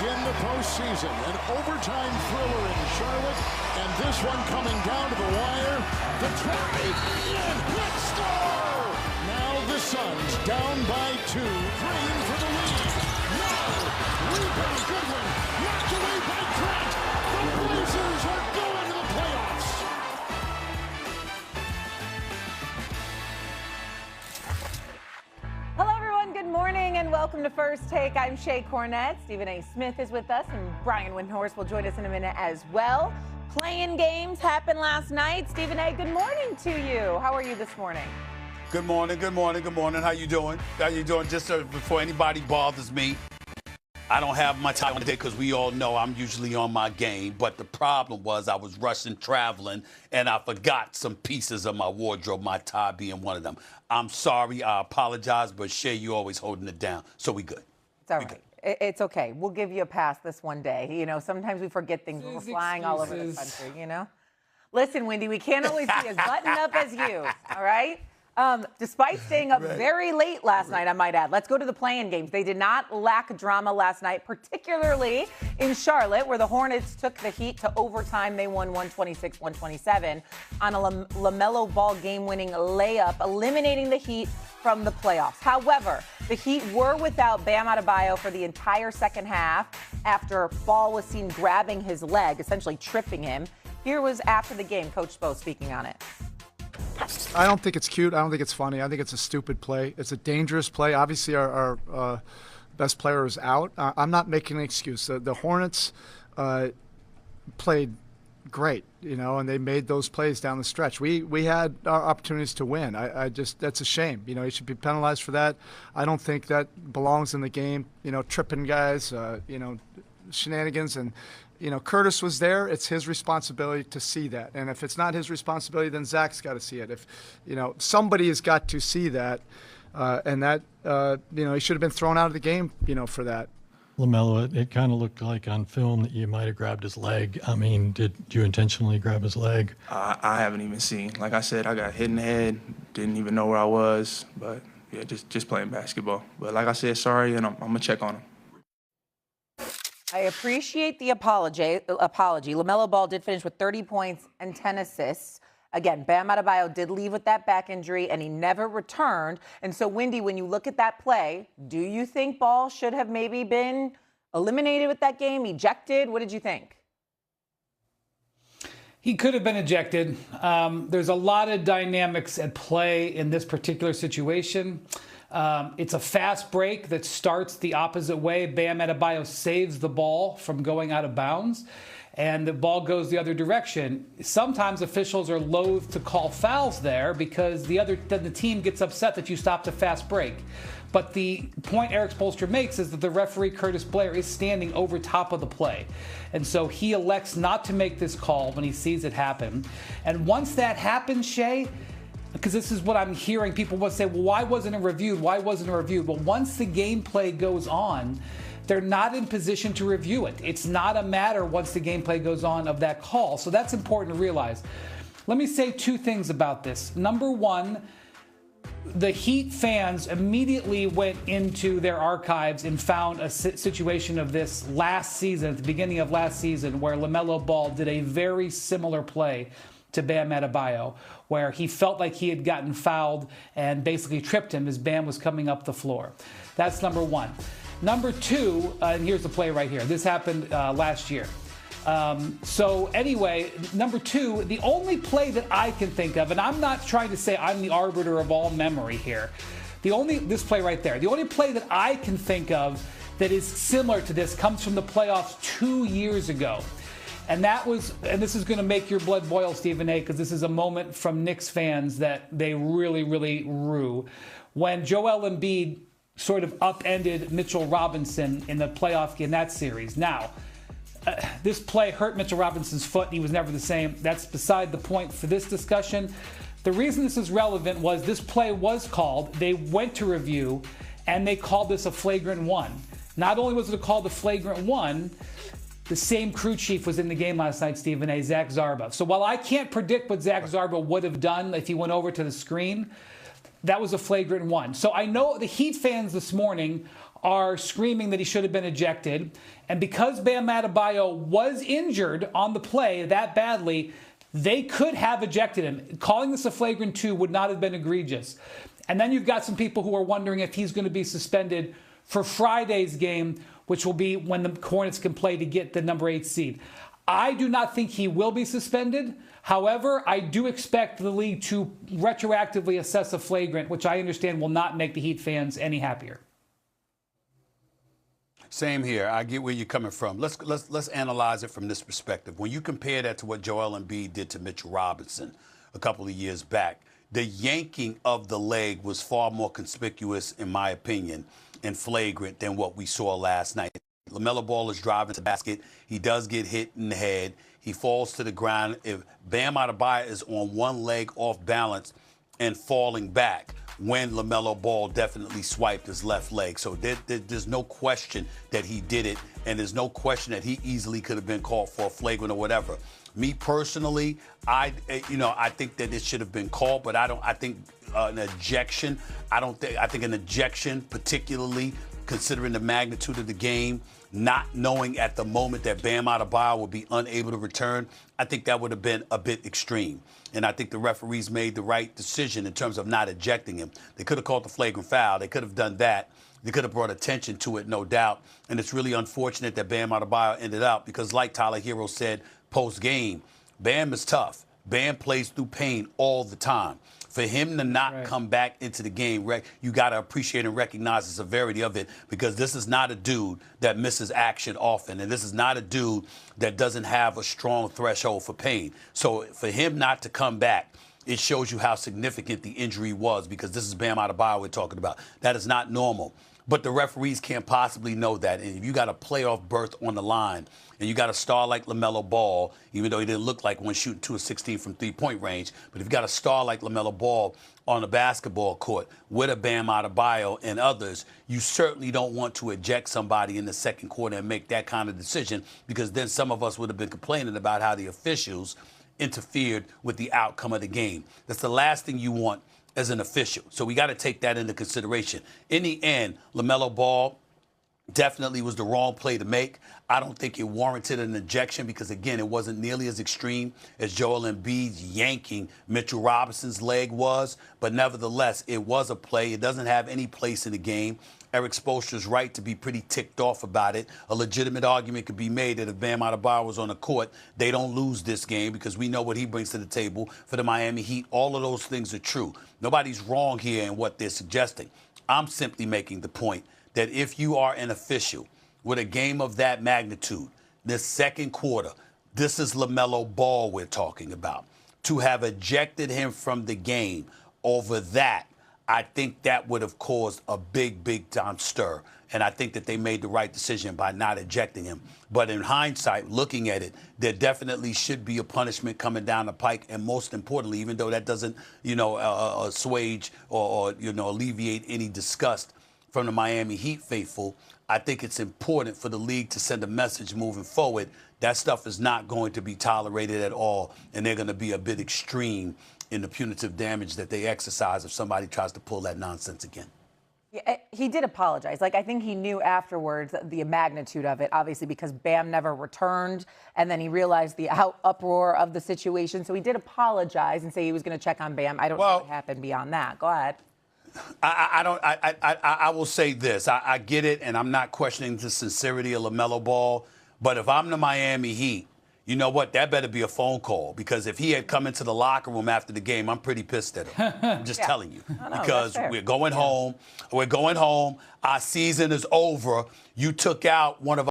begin the postseason. An overtime thriller in Charlotte, and this one coming down to the wire. The drive, and hit score! Now the Suns down by 2, praying for the lead. Now, rebound Goodwin, knocked away by Grant. The Blazers are going to the playoffs. Hello, everyone. Good morning and welcome to First Take. I'm Shea Cornett. Stephen A. Smith is with us, and Brian Windhorst will join us in a minute as well. Playing games happened last night. Stephen A., good morning to you. How are you this morning? Good morning, good morning, good morning. How you doing? How you doing? Just before anybody bothers me, I don't have my tie on today because we all know I'm usually on my game. But the problem was I was rushing, traveling, and I forgot some pieces of my wardrobe, my tie being one of them. I'm sorry. I apologize. But, Shea, you always holding it down. So we good. It's all right. It's okay. We'll give you a pass this one day. You know, sometimes we forget things when we're flying all over the country, you know? Listen, Wendy, we can't always be as buttoned up as you, all right? Despite staying up very late last night, I might add. Let's go to the play-in games. They did not lack drama last night, particularly in Charlotte, where the Hornets took the Heat to overtime. They won 126-127 on a LaMelo Ball game-winning layup, eliminating the Heat from the playoffs. However, the Heat were without Bam Adebayo for the entire second half after Ball was seen grabbing his leg, essentially tripping him. Here was after the game, Coach Spo speaking on it. I don't think it's cute. I don't think it's funny. I think it's a stupid play. It's a dangerous play. Obviously, our best player is out. I'm not making an excuse. The Hornets played great, you know, and they made those plays down the stretch. We had our opportunities to win. I just, that's a shame. You know, he should be penalized for that. I don't think that belongs in the game. You know, tripping guys, you know, shenanigans. And, you know, Curtis was there. It's his responsibility to see that. And if it's not his responsibility, then Zach's got to see it. If, you know, somebody has got to see that, and that, you know, he should have been thrown out of the game, you know, for that. LaMelo, it kind of looked like on film that you might have grabbed his leg. I mean, did you intentionally grab his leg? I haven't even seen. Like I said, I got hit in the head. Didn't even know where I was. But, yeah, just playing basketball. But like I said, sorry, and I'm going to check on him. I appreciate the apology. LaMelo Ball did finish with 30 points and 10 assists. Again, Bam Adebayo did leave with that back injury, and he never returned. And so, Wendy, when you look at that play, do you think Ball should have maybe been eliminated with that game, ejected? What did you think? He could have been ejected. There's a lot of dynamics at play in this particular situation. It's a fast break that starts the opposite way. Bam Adebayo saves the ball from going out of bounds, and the ball goes the other direction. Sometimes officials are loath to call fouls there because the team gets upset that you stopped a fast break. But the point Eric Spoelstra makes is that the referee, Curtis Blair, is standing over top of the play. And so he elects not to make this call when he sees it happen. And once that happens, Shea, because this is what I'm hearing, people will say, well, why wasn't it reviewed? Why wasn't it reviewed? Well, once the gameplay goes on, they're not in position to review it. It's not a matter once the gameplay goes on of that call. So that's important to realize. Let me say two things about this. Number one, the Heat fans immediately went into their archives and found a situation of this last season, at the beginning of last season, where LaMelo Ball did a very similar play to Bam Adebayo, where he felt like he had gotten fouled and basically tripped him as Bam was coming up the floor. That's number one. Number two, and here's the play right here. This happened last year. So anyway, number two, the only play that I can think of, and I'm not trying to say I'm the arbiter of all memory here, this play right there, the only play that I can think of that is similar to this comes from the playoffs 2 years ago. And this is going to make your blood boil, Stephen A., because this is a moment from Knicks fans that they really, really rue. When Joel Embiid sort of upended Mitchell Robinson in the playoff in that series. Now, this play hurt Mitchell Robinson's foot, and he was never the same. That's beside the point for this discussion. The reason this is relevant was this play was called. They went to review, and they called this a flagrant one. Not only was it called a flagrant one, the same crew chief was in the game last night, Stephen A., Zach Zarba. So while I can't predict what Zach Zarba would have done if he went over to the screen, that was a flagrant one. So I know the Heat fans this morning are screaming that he should have been ejected. And because Bam Adebayo was injured on the play that badly, they could have ejected him. Calling this a flagrant 2 would not have been egregious. And then you've got some people who are wondering if he's going to be suspended for Friday's game, which will be when the Hornets can play to get the number 8 seed. I do not think he will be suspended. However, I do expect the league to retroactively assess a flagrant, which I understand will not make the Heat fans any happier. Same here. I get where you're coming from. Let's analyze it from this perspective. When you compare that to what Joel Embiid did to Mitchell Robinson a couple of years back, the yanking of the leg was far more conspicuous, in my opinion, and flagrant than what we saw last night. LaMelo Ball is driving to the basket. He does get hit in the head. He falls to the ground. If Bam Adebayo is on one leg off balance and falling back, when LaMelo Ball definitely swiped his left leg. So there's no question that he did it, and there's no question that he easily could have been called for a flagrant or whatever. Me personally, I think that it should have been called, but I think an ejection, I think an ejection, particularly considering the magnitude of the game, not knowing at the moment that Bam Adebayo would be unable to return, I think that would have been a bit extreme. And I think the referees made the right decision in terms of not ejecting him. They could have called the flagrant foul. They could have done that. They could have brought attention to it, no doubt. And it's really unfortunate that Bam Adebayo ended up because, like Tyler Hero said post-game, Bam is tough. Bam plays through pain all the time. For him to not come back into the game, you got to appreciate and recognize the severity of it, because this is not a dude that misses action often, and this is not a dude that doesn't have a strong threshold for pain. So for him not to come back, it shows you how significant the injury was, because this is Bam Adebayo we're talking about. That is not normal. But the referees can't possibly know that. And if you got a playoff berth on the line and you got a star like LaMelo Ball, even though he didn't look like one shooting 2 of 16 from three-point range, but if you got a star like LaMelo Ball on a basketball court with a Bam Adebayo and others, you certainly don't want to eject somebody in the second quarter and make that kind of decision, because then some of us would have been complaining about how the officials interfered with the outcome of the game. That's the last thing you want as an official. So we got to take that into consideration. In the end, LaMelo Ball definitely was the wrong play to make. I don't think it warranted an ejection because, again, it wasn't nearly as extreme as Joel Embiid's yanking Mitchell Robinson's leg was. But nevertheless, it was a play. It doesn't have any place in the game. Eric Spoelstra's right to be pretty ticked off about it. A legitimate argument could be made that if Bam Adebayo was on the court, they don't lose this game because we know what he brings to the table for the Miami Heat. All of those things are true. Nobody's wrong here in what they're suggesting. I'm simply making the point that if you are an official with a game of that magnitude, this second quarter, this is LaMelo Ball we're talking about. To have ejected him from the game over that, I think that would have caused a big time stir. And I think that they made the right decision by not ejecting him. But in hindsight, looking at it, there definitely should be a punishment coming down the pike. And most importantly, even though that doesn't, assuage or alleviate any disgust from the Miami Heat faithful, I think it's important for the league to send a message moving forward. That stuff is not going to be tolerated at all. And they're going to be a bit extreme in the punitive damage that they exercise if somebody tries to pull that nonsense again. Yeah, he did apologize. I think he knew afterwards the magnitude of it, obviously, because Bam never returned, and then he realized the uproar of the situation. So he did apologize and say he was going to check on Bam. I don't know what happened beyond that. Go ahead. I will say this. I get it, and I'm not questioning the sincerity of LaMelo Ball, but if I'm the Miami Heat, you know what? That better be a phone call, because if he had come into the locker room after the game, I'm pretty pissed at him. I'm just telling you. Because we're going home. We're going home. Our season is over. You took out one of